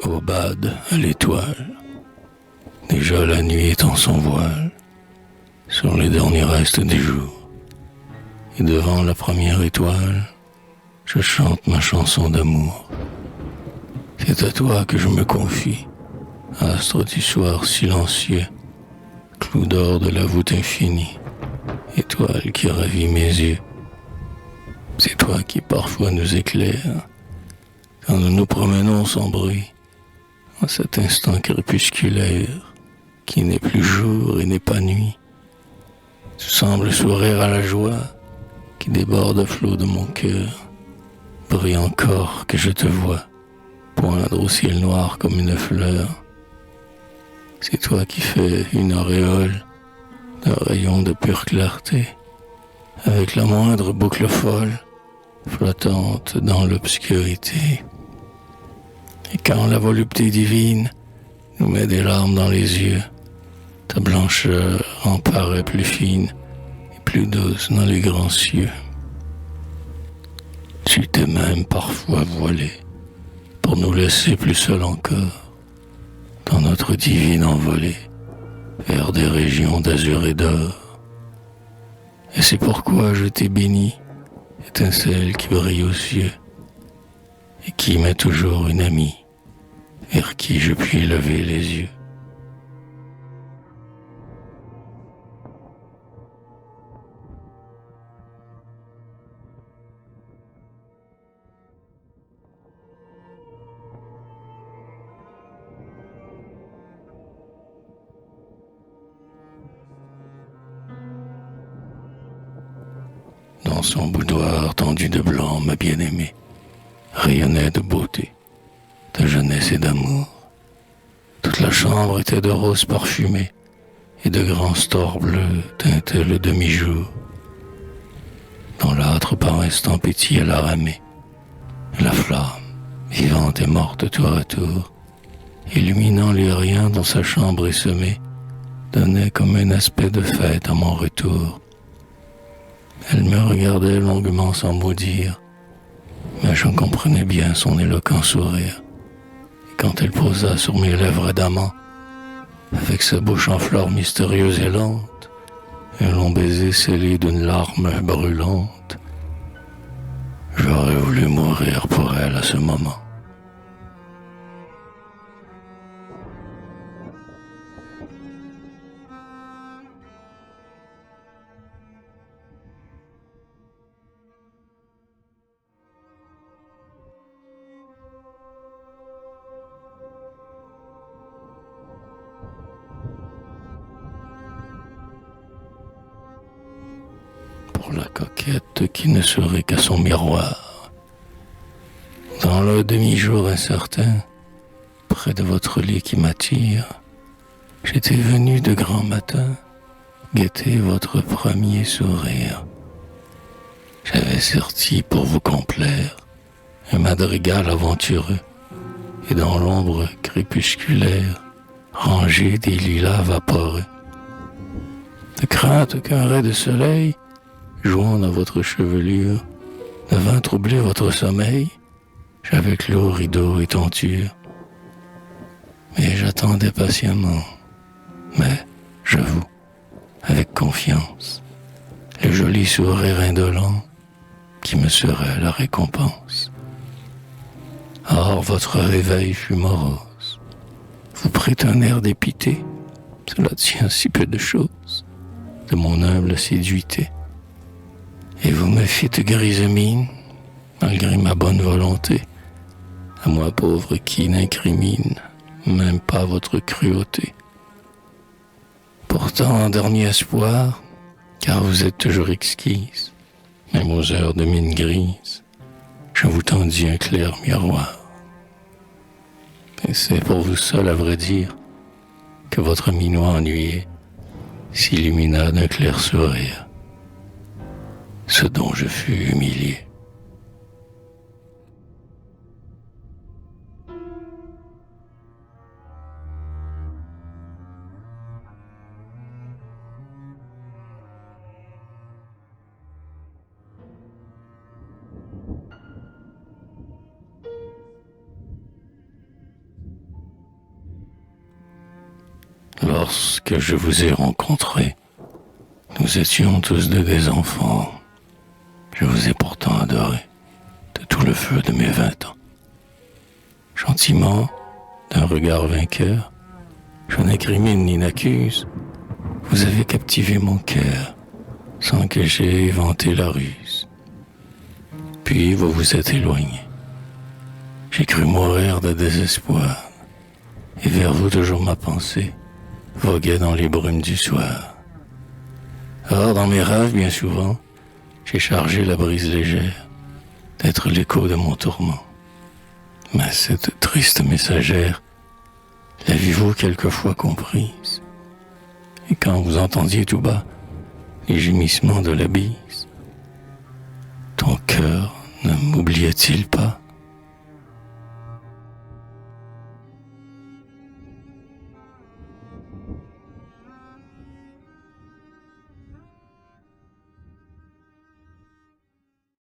Au bad, à l'étoile, déjà la nuit étend son voile sur les derniers restes des jours. Et devant la première étoile, je chante ma chanson d'amour. C'est à toi que je me confie, astre du soir silencieux, clou d'or de la voûte infinie, étoile qui ravit mes yeux. C'est toi qui parfois nous éclaires quand nous nous promenons sans bruit, en cet instant crépusculaire qui n'est plus jour et n'est pas nuit. Tu sembles sourire à la joie qui déborde à flot de mon cœur. Brille encore que je te vois, poindre au ciel noir comme une fleur. C'est toi qui fais une auréole d'un rayon de pure clarté, avec la moindre boucle folle, flottante dans l'obscurité. Et quand la volupté divine nous met des larmes dans les yeux, ta blancheur en paraît plus fine et plus douce dans les grands cieux. Tu t'es même parfois voilé pour nous laisser plus seuls encore dans notre divine envolée vers des régions d'azur et d'or. Et c'est pourquoi je t'ai béni, étincelle qui brille aux cieux et qui m'est toujours une amie vers qui je puis lever les yeux. Dans son boudoir tendu de blanc, ma bien-aimée rayonnait de beauté, de jeunesse et d'amour. Toute la chambre était de roses parfumées et de grands stores bleus teintaient le demi-jour. Dans l'âtre par instant pétillait la ramée, la flamme, vivante et morte tour à tour, illuminant les riens dont sa chambre essemée, donnait comme un aspect de fête à mon retour. Elle me regardait longuement sans mot dire, mais je comprenais bien son éloquent sourire. Et quand elle posa sur mes lèvres adamant, avec sa bouche en fleurs mystérieuse et lente, un long baiser scellé d'une larme brûlante, j'aurais voulu mourir pour elle à ce moment. Pour la coquette qui ne serait qu'à son miroir, dans le demi-jour incertain, près de votre lit qui m'attire, j'étais venu de grand matin guetter votre premier sourire. J'avais sorti pour vous complaire un madrigal aventureux, et dans l'ombre crépusculaire, rangé des lilas vaporeux. De crainte qu'un ray de soleil, jouant dans votre chevelure, ne vint troubler votre sommeil, j'avais clos rideau et tenture. Mais j'attendais patiemment, mais, j'avoue, avec confiance, le joli sourire indolent qui me serait la récompense. Or votre réveil fut morose. Vous prîtes un air dépité, cela tient si peu de choses, de mon humble séduité. Et vous me fîtes grise mine, malgré ma bonne volonté, à moi pauvre qui n'incrimine même pas votre cruauté. Pourtant, en dernier espoir, car vous êtes toujours exquise, même aux heures de mine grise, je vous tendis un clair miroir. Et c'est pour vous seul, à vrai dire, que votre minois ennuyé s'illumina d'un clair sourire, ce dont je fus humilié. lorsque je vous ai rencontré, nous étions tous deux des enfants. Je vous ai pourtant adoré de tout le feu de mes 20 ans. Gentiment, d'un regard vainqueur, je n'incrimine ni n'accuse. Vous avez captivé mon cœur sans que j'aie inventé la ruse. Puis vous vous êtes éloigné. J'ai cru mourir de désespoir. Et vers vous toujours ma pensée voguait dans les brumes du soir. Or, dans mes rêves, bien souvent, j'ai chargé la brise légère d'être l'écho de mon tourment. Mais cette triste messagère, l'avez-vous quelquefois comprise? Et quand vous entendiez tout bas les gémissements de la bise, ton cœur ne m'oubliait-il pas?